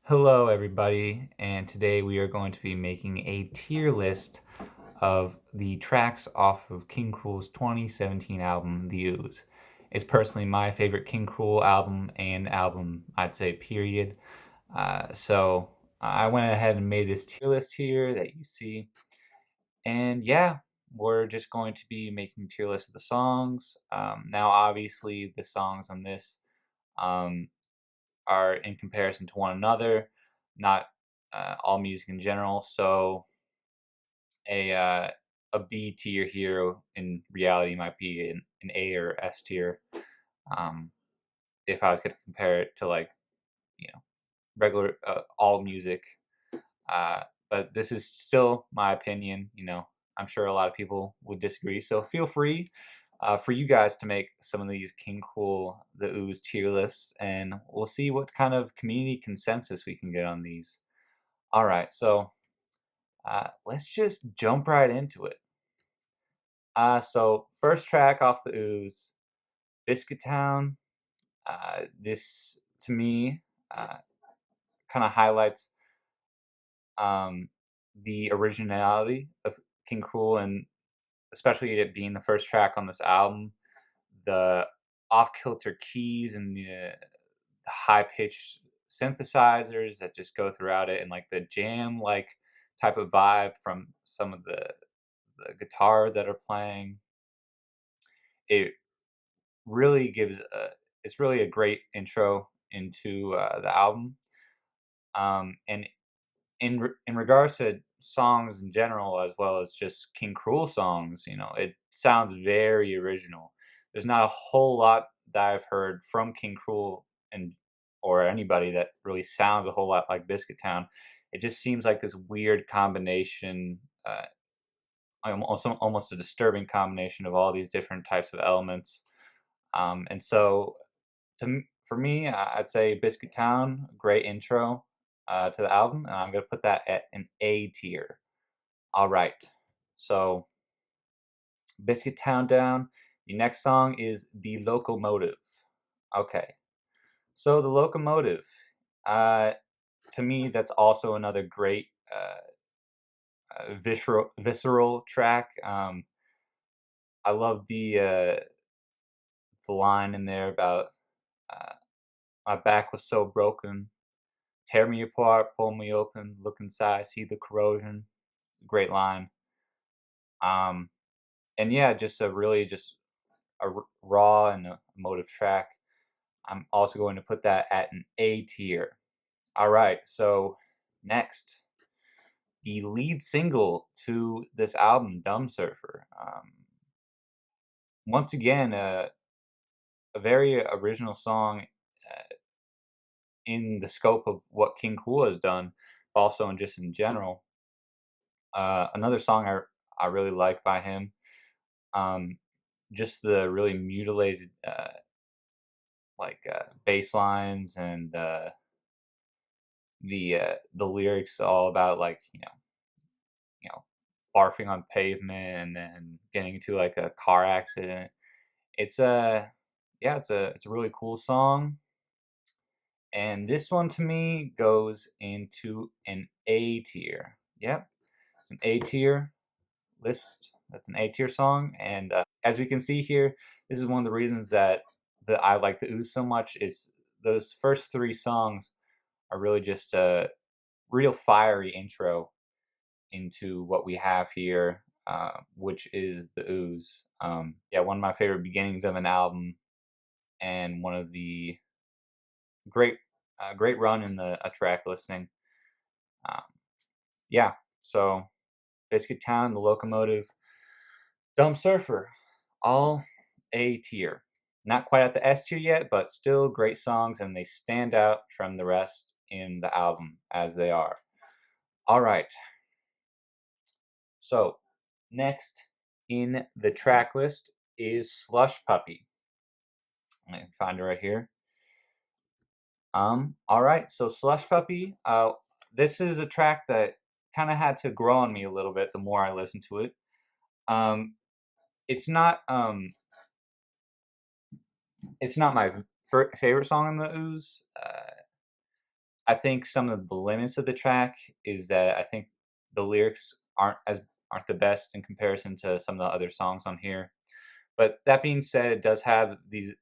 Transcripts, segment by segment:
Hello, everybody, and today we are going to be making a tier list of the tracks off of King Krule's 2017 album, The Ooze. It's personally my favorite King Krule album, I'd say, period. So I went ahead and made this tier list here that you see, and yeah, we're just going to be making a tier list of the songs. Now, obviously, the songs on this um, are in comparison to one another, not all music in general. So a uh, a B tier here in reality might be an A or S tier. Um, if I could compare it to like regular all music, uh, but this is still my opinion. I'm sure a lot of people would disagree. So feel free for you guys to make some of these King Cool the Ooze tier lists, and we'll see what kind of community consensus we can get on these. All right, so let's just jump right into it. So first track off the Ooze, Biscuit Town. This to me kind of highlights um, the originality of King Cruel, and especially it being the first track on this album. The off kilter keys and the high pitched synthesizers that just go throughout it, and like the jam like type of vibe from some of the guitars that are playing. It really gives it's really a great intro into the album. And in regards to songs in general, as well as just King Cruel songs, it sounds very original. There's not a whole lot that I've heard from King Cruel and or anybody that really sounds a whole lot like Biscuit Town. It just seems like this weird combination, almost a disturbing combination of all these different types of elements. And so for me, I'd say Biscuit Town, great intro to the album, and I'm gonna put that at an A tier. All right, so Biscuit Town down. The next song is The Locomotive. Okay, so The Locomotive, uh, to me, that's also another great visceral track. I love the line in there about uh, my back was so broken. Tear me apart, pull me open, look inside, see the corrosion. It's a great line. Um, and yeah, just a really just raw and emotive track. I'm also going to put that at an A tier. All right, so next, the lead single to this album, Dumb Surfer. Once again, a very original song in the scope of what King Cool has done, but also in just in general. Another song I really like by him, um, just the really mutilated bass lines and the lyrics all about like you know barfing on pavement and then getting into like a car accident. It's a yeah, it's a really cool song, and this one to me goes into an A tier. Yep, it's an A tier list. That's an A tier song, and as we can see here, this is one of the reasons that I like the Ooze so much. Is those first three songs are really just a real fiery intro into what we have here, which is the Ooze. Yeah, one of my favorite beginnings of an album, and one of the great great run in the a track listening. Um, yeah, so Biscuit Town, The Locomotive, Dumb Surfer, all A tier. Not quite at the S tier yet, but still great songs, and they stand out from the rest in the album as they are. All right, so next in the track list is Slush Puppy. I can find it right here. All right, so Slush Puppy, this is a track that kind of had to grow on me a little bit the more I listened to it. Um, it's not it's not my favorite song in the Ooze. I think some of the limits of the track is that I think the lyrics aren't the best in comparison to some of the other songs on here. But that being said, it does have these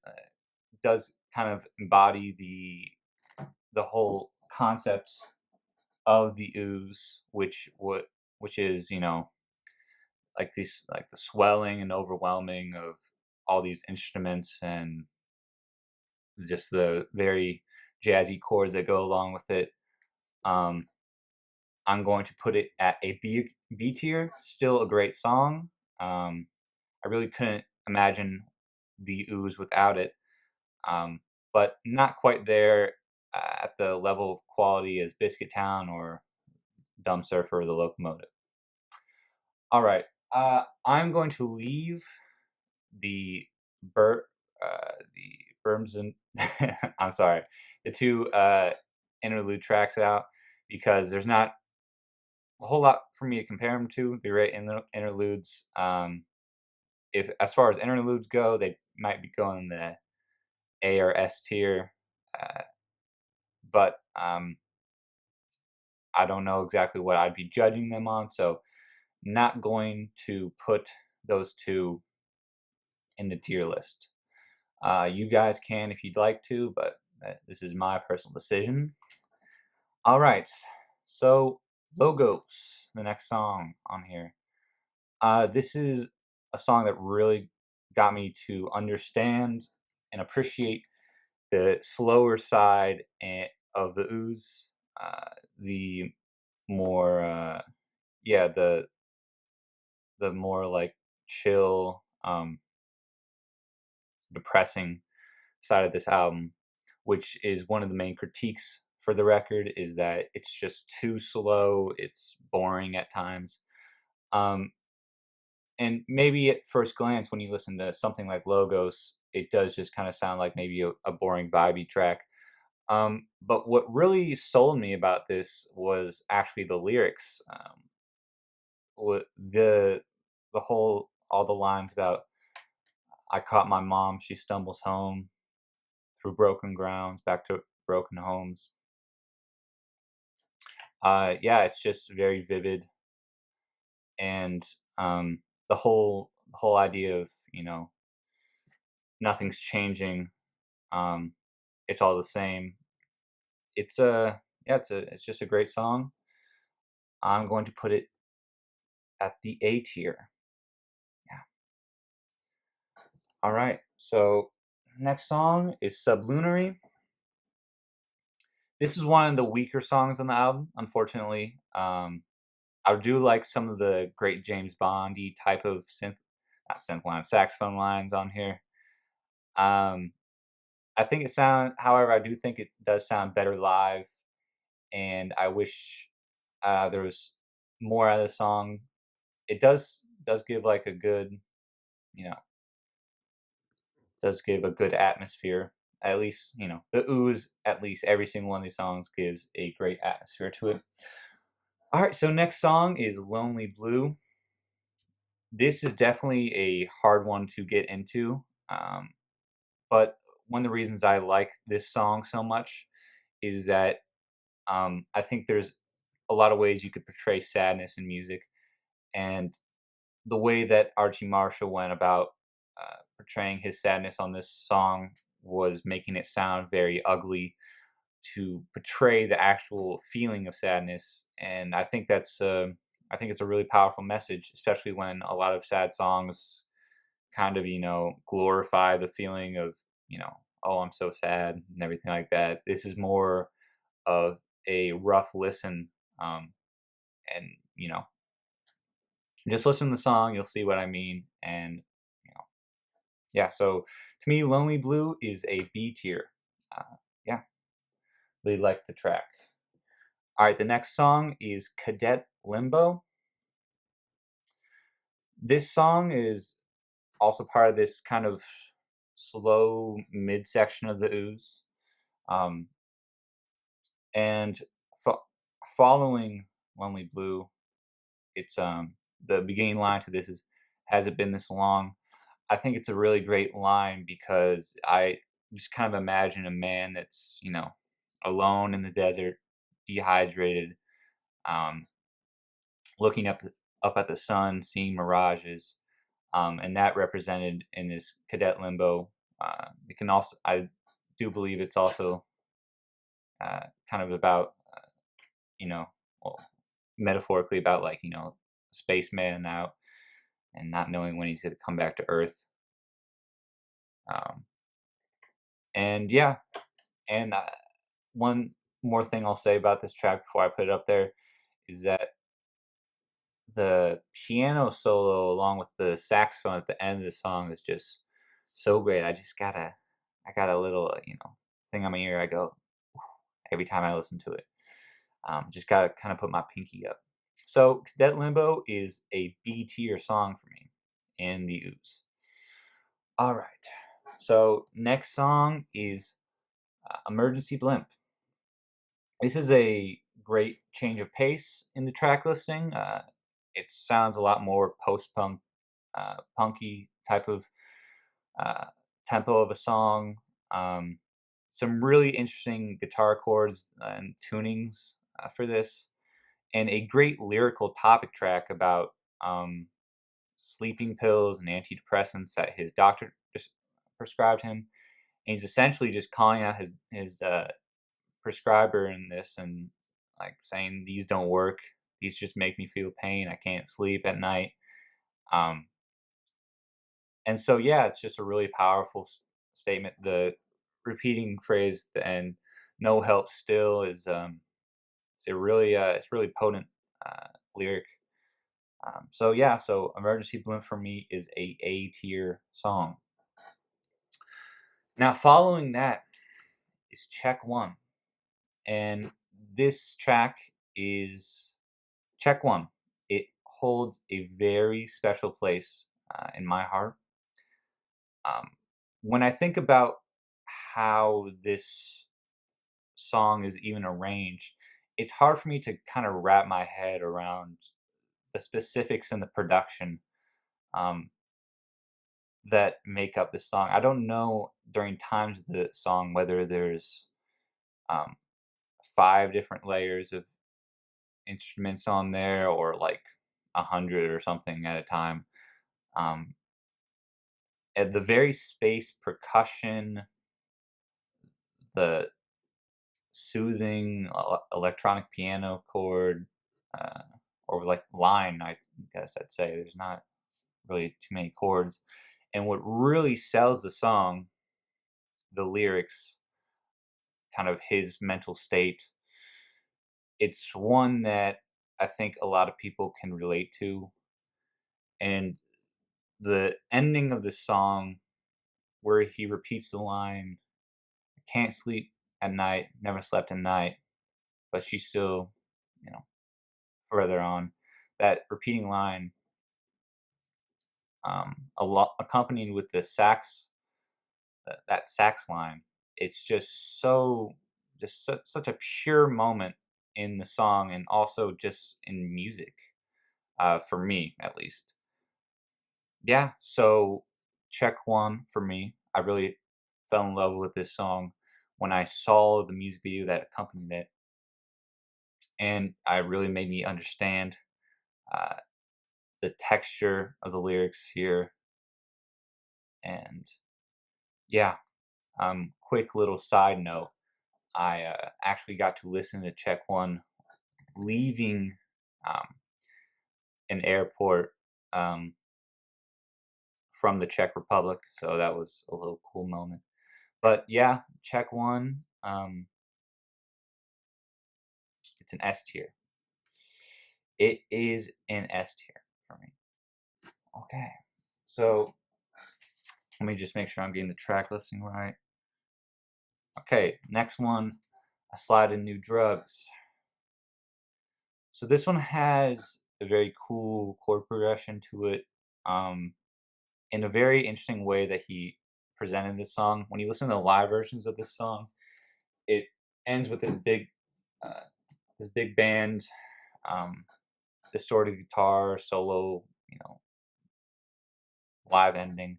does kind of embody the whole concept of the ooze, which is, like this, like the swelling and overwhelming of all these instruments and just the very jazzy chords that go along with it. Um, I'm going to put it at a B tier. Still a great song. I really couldn't imagine the ooze without it, but not quite there at the level of quality as Biscuit Town or Dumb Surfer or the Locomotive. All right, I'm going to leave the the Berms and I'm sorry, the two interlude tracks out because there's not a whole lot for me to compare them to. They're great interludes. If as far as interludes go, they might be going the A or S tier, uh, but I don't know exactly what I'd be judging them on, so not going to put those two in the tier list. You guys can if you'd like to, but this is my personal decision. All right, so Logos, the next song on here. This is a song that really got me to understand and appreciate the slower side of the ooze, the more, yeah, the more like chill, depressing side of this album, which is one of the main critiques for the record, is that it's just too slow, it's boring at times. Um, and maybe at first glance, when you listen to something like Logos, it does just kind of sound like maybe a boring, vibey track. But what really sold me about this was actually the lyrics. What the whole all the lines about I caught my mom, she stumbles home through broken grounds, back to broken homes. Yeah, it's just very vivid, and the whole idea of nothing's changing. Um, it's all the same. It's a yeah, it's just a great song. I'm going to put it at the A tier. Yeah. All right. So next song is Sublunary. This is one of the weaker songs on the album, unfortunately. I do like some of the great James Bondy type of not synth line, saxophone lines on here. Um, however, I do think it does sound better live, and I wish there was more out of the song. It does give like a good, you know, does give a good atmosphere. At least, the ooze, at least every single one of these songs gives a great atmosphere to it. All right, so next song is Lonely Blue. This is definitely a hard one to get into. But one of the reasons I like this song so much is that I think there's a lot of ways you could portray sadness in music. And the way that Archie Marshall went about portraying his sadness on this song was making it sound very ugly to portray the actual feeling of sadness. And I think it's a really powerful message, especially when a lot of sad songs kind of glorify the feeling of oh, I'm so sad and everything like that. This is more of a rough listen, and just listen to the song, you'll see what I mean. And you know yeah, so to me, Lonely Blue is a B tier. Yeah, really like the track. All right, the next song is Cadet Limbo. This song is also part of this kind of slow midsection of the ooze. Um, and fo- following Lonely Blue, it's the beginning line to this is, "Has it been this long?" I think it's a really great line because I just kind of imagine a man that's alone in the desert, dehydrated, um, looking up at the sun, seeing mirages, and that represented in this cadet limbo. It can also, I do believe, it's also kind of about, you know, well, metaphorically about like spaceman out and not knowing when he's going to come back to Earth. Um, and yeah, and one more thing I'll say about this track before I put it up there is that the piano solo along with the saxophone at the end of the song is just so great. I got a little, thing on my ear. I go every time I listen to it. Just gotta kind of put my pinky up. So Cadet Limbo is a B tier song for me in the ooze. All right. So next song is Emergency Blimp. This is a great change of pace in the track listing. It sounds a lot more post-punk, punky type of uh, tempo of a song. Um, some really interesting guitar chords and tunings for this, and a great lyrical topic track about um, sleeping pills and antidepressants that his doctor just prescribed him. And he's essentially just calling out his prescriber in this and like saying these don't work. These just make me feel pain. I can't sleep at night. Um, and so yeah, it's just a really powerful statement. The repeating phrase at the end, "No help still," is it's really potent lyric. So yeah, so Emergency Blimp for me is a tier song. Now following that is Check One, and this track is Check One. It holds a very special place in my heart. Um, when I think about how this song is even arranged, it's hard for me to kind of wrap my head around the specifics in the production um, that make up this song. I don't know during times of the song whether there's um, 5 different layers of instruments on there or like 100 or something at a time. Um, at the very space percussion, the soothing electronic piano chord, uh, or like line, I guess I'd say. There's not really too many chords. And what really sells the song, the lyrics, kind of his mental state, it's one that I think a lot of people can relate to. And the ending of the song, where he repeats the line, "Can't sleep at night, never slept at night," but she's still, you know, further on. That repeating line, a lot accompanied with the sax, that sax line, it's just such a pure moment in the song, and also just in music, for me at least. Yeah, so Check One for me. I really fell in love with this song when I saw the music video that accompanied it, and I really made me understand uh, the texture of the lyrics here. And yeah, quick little side note: I actually got to listen to Check One leaving um, an airport um, from the Czech Republic, so that was a little cool moment. But yeah, Check One. It's an S tier. It is an S tier for me. Okay. So let me just make sure I'm getting the track listing right. Okay, next one, A Slide in New Drugs. So this one has a very cool chord progression to it, in a very interesting way that he presented this song. When you listen to the live versions of this song, it ends with uh, this big band, um, distorted guitar solo, live ending.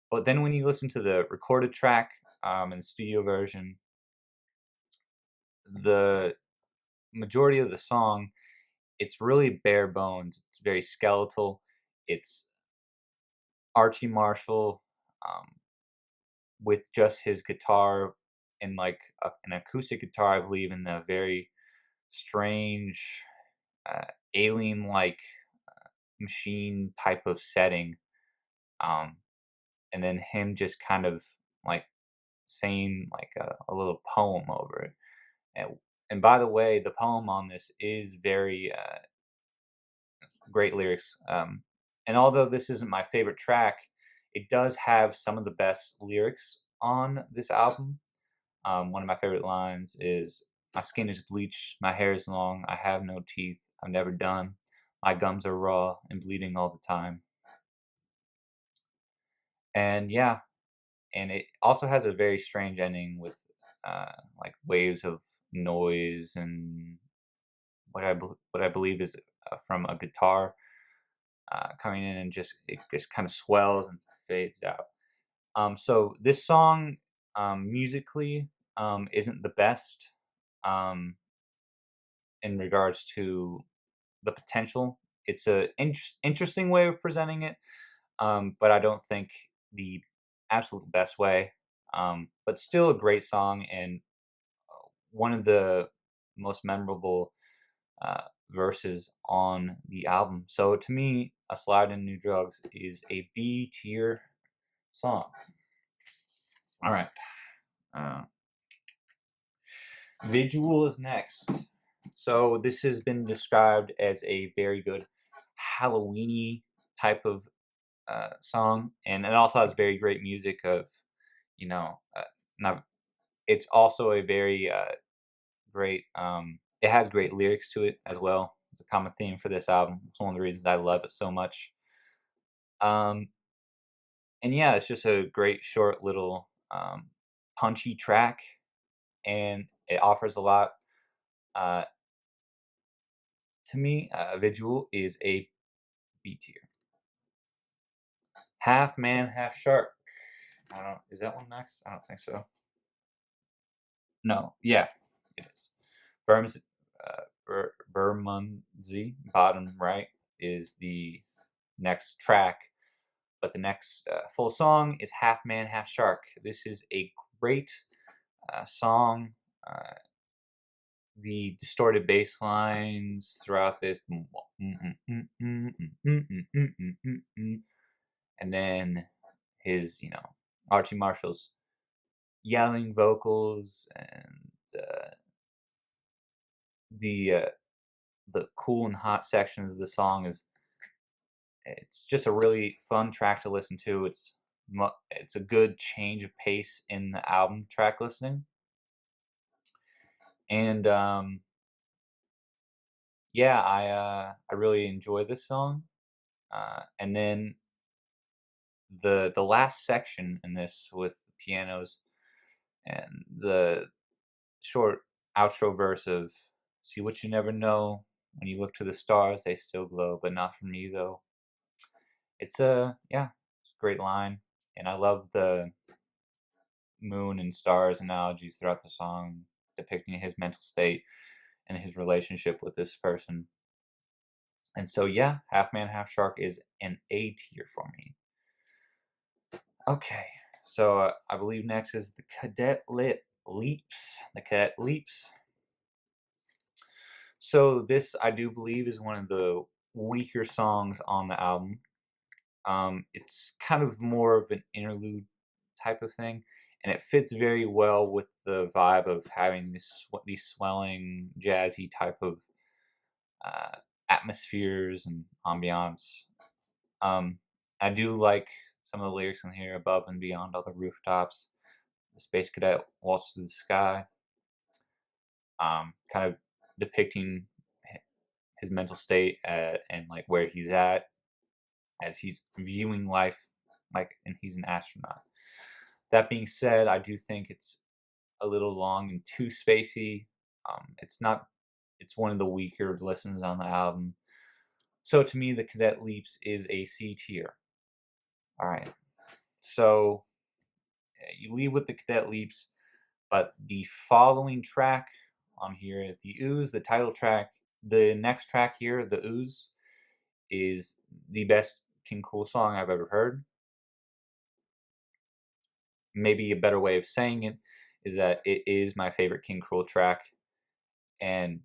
But then when you listen to the recorded track and the studio version, the majority of the song, it's really bare bones. It's very skeletal. It's Archie Marshall with just his guitar and like an acoustic guitar, I believe, in a very strange, uh, alien-like machine type of setting. Um, and then him just kind of like saying like a little poem over it. And by the way, the poem on this is very great lyrics. And although this isn't my favorite track, it does have some of the best lyrics on this album. One of my favorite lines is, "My skin is bleached, my hair is long, I have no teeth, I'm never done. My gums are raw and bleeding all the time." And yeah, and it also has a very strange ending with like waves of noise and what I believe is from a guitar coming in, and just it just kind of swells and fades out. So this song musically isn't the best um, in regards to the potential. It's a interesting way of presenting it, but I don't think the absolute best way. But still a great song, and one of the most memorable uh, verses on the album. So to me, "A Slide in New Drugs" is a B tier song. All right. Uh, Visual is next. So this has been described as a very good Halloweeny type of song, and it also has very great music of, you know, not. It's also a very great. It has great lyrics to it as well. It's a common theme for this album. It's one of the reasons I love it so much. Um, and yeah, it's just a great short little punchy track, and it offers a lot. Uh, to me, Visual is a B tier. Half Man, Half Shark. I don't. Is that one next? I don't think so. No. Yeah, it is. Berms, Bermondsey, bottom right, is the next track, but the next full song is Half Man, Half Shark. This is a great song. Uh, the distorted bass lines throughout this, and then his, Archie Marshall's yelling vocals, and the uh, the cool and hot sections of the song is, it's just a really fun track to listen to. It's a good change of pace in the album track listening, and yeah, I really enjoy this song. And then the last section in this with the pianos and the short outro verse of, "See what you never know, when you look to the stars they still glow, but not from you though." It's a yeah, it's a great line, and I love the moon and stars analogies throughout the song, depicting his mental state and his relationship with this person. And so yeah, Half Man Half Shark is an A tier for me. Okay, so I believe next is the Cadet Leaps. The Cadet Leaps. So this, I do believe, is one of the weaker songs on the album. It's kind of more of an interlude type of thing, and it fits very well with the vibe of having these swelling, jazzy type of uh, atmospheres and ambiance. Um, I do like some of the lyrics in here: "Above and beyond all the rooftops, the space cadet walks through the sky," kind of depicting his mental state and like where he's at as he's viewing life, like, and he's an astronaut. That being said, I do think it's a little long and too spacey. It's not. It's one of the weaker listens on the album. So to me, the Cadet Leaps is a C tier. All right. So you leave with the Cadet Leaps, but the following track on here. The Ooze, the title track, the next track here, The Ooze, is the best King Krule song I've ever heard. Maybe a better way of saying it is that it is my favorite King Krule track. And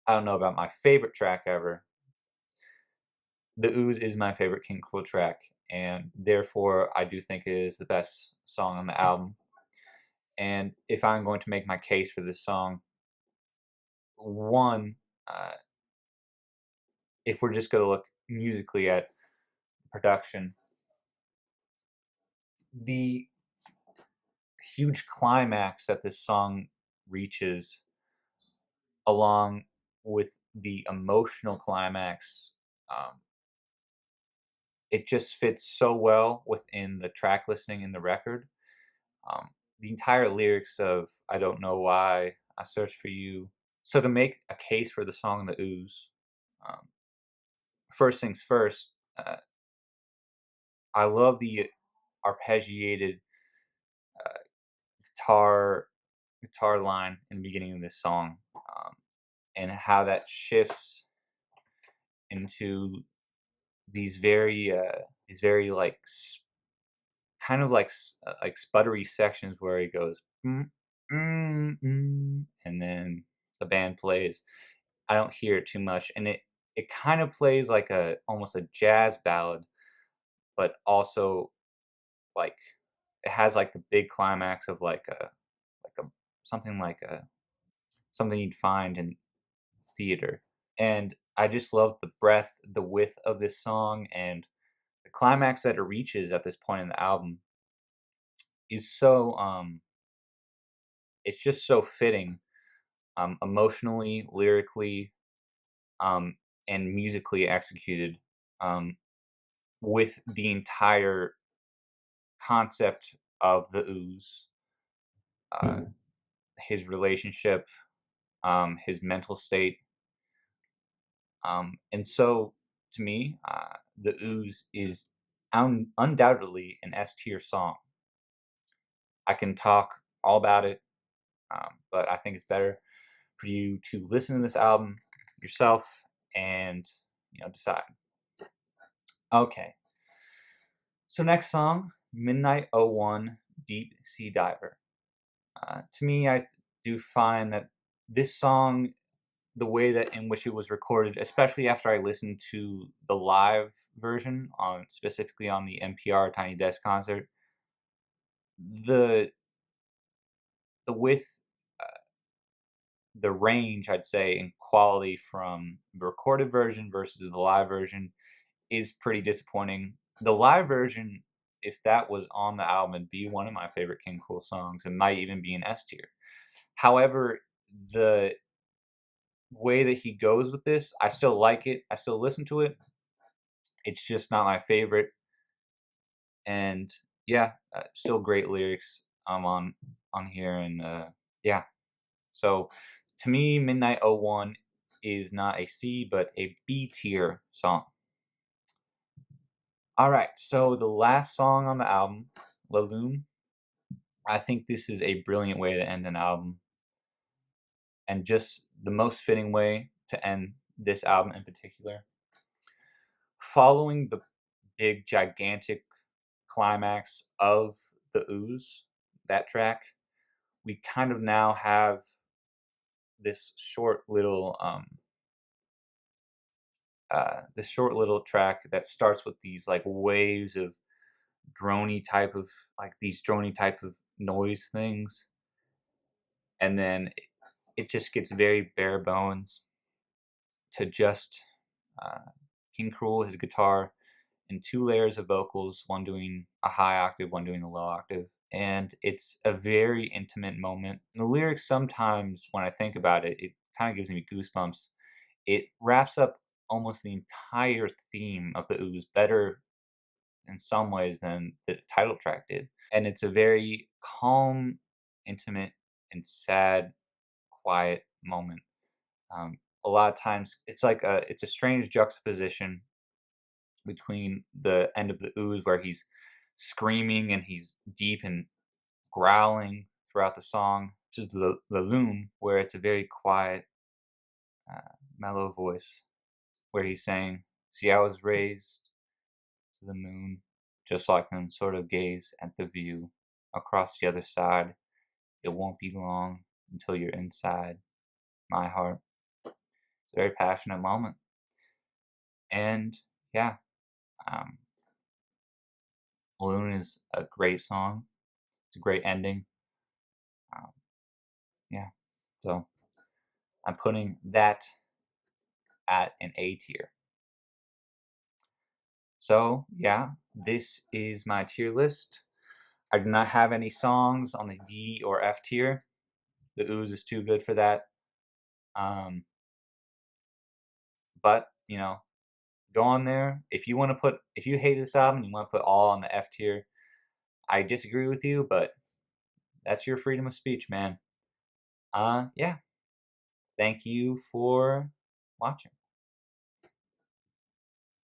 I don't know about my favorite track ever. The Ooze is my favorite King Krule track, and therefore I do think it is the best song on the album. And if I'm going to make my case for this song, one, uh, if we're just going to look musically at production, the huge climax that this song reaches, along with the emotional climax, um, it just fits so well within the track listing in the record. The entire lyrics of "I don't know why I searched for you." So to make a case for the song "The Ooze," um, first things first, I love the arpeggiated uh, guitar guitar line in the beginning of this song, and how that shifts into these very like kind of like sputtery sections where he goes and then the band plays. I don't hear it too much, and it kind of plays like a almost a jazz ballad, but also like it has like the big climax of like a something you'd find in theater. And I just love the breadth, the width of this song, and the climax that it reaches at this point in the album is so it's just so fitting, emotionally, lyrically, um, and musically executed, um, with the entire concept of the ooze, uh, his relationship, his mental state. And so, to me, the ooze is undoubtedly an S tier song. I can talk all about it, but I think it's better for you to listen to this album yourself and decide. Okay, so next song, Midnight oh 01, Deep Sea Diver. To me, I do find that this song, the way that in which it was recorded, especially after I listened to the live version on specifically on the NPR Tiny Desk concert, the the width, uh, the range, I'd say, in quality from the recorded version versus the live version is pretty disappointing. The live version, if that was on the album, would be one of my favorite King Krule songs. It might even be an S tier. However, the way that he goes with this, I still like it. I still listen to it. It's just not my favorite. And yeah, still great lyrics on here, and yeah. So to me, Midnight oh 01 is not a C but a B tier song. All right, so the last song on the album, La Lune. I think this is a brilliant way to end an album, and just the most fitting way to end this album in particular. Following the big, gigantic climax of the ooze, that track, we kind of now have this short little track that starts with these like waves of these drony type of noise things, and then it just gets very bare bones to just uh, King Krule, his guitar, and two layers of vocals, one doing a high octave, one doing a low octave. And it's a very intimate moment. And the lyrics, sometimes when I think about it, it kind of gives me goosebumps. It wraps up almost the entire theme of the ooze better in some ways than the title track did. And it's a very calm, intimate, and sad, quiet moment. A lot of times, it's a strange juxtaposition between the end of the ooze where he's screaming and he's deep and growling throughout the song which is the Loom, where it's a very quiet, mellow voice, where he's saying, "See, I was raised to the moon, just so I can sort of gaze at the view across the other side. It won't be long until you're inside my heart." It's a very passionate moment. And yeah, um, Balloon is a great song. It's a great ending. Um, yeah, so I'm putting that at an A tier. So yeah, this is my tier list. I do not have any songs on the D or F tier. The Ooze is too good for that. Um, but go on there if you want to put. If you hate this album, you want to put all on the F tier. I disagree with you, but that's your freedom of speech, man. Yeah. Thank you for watching.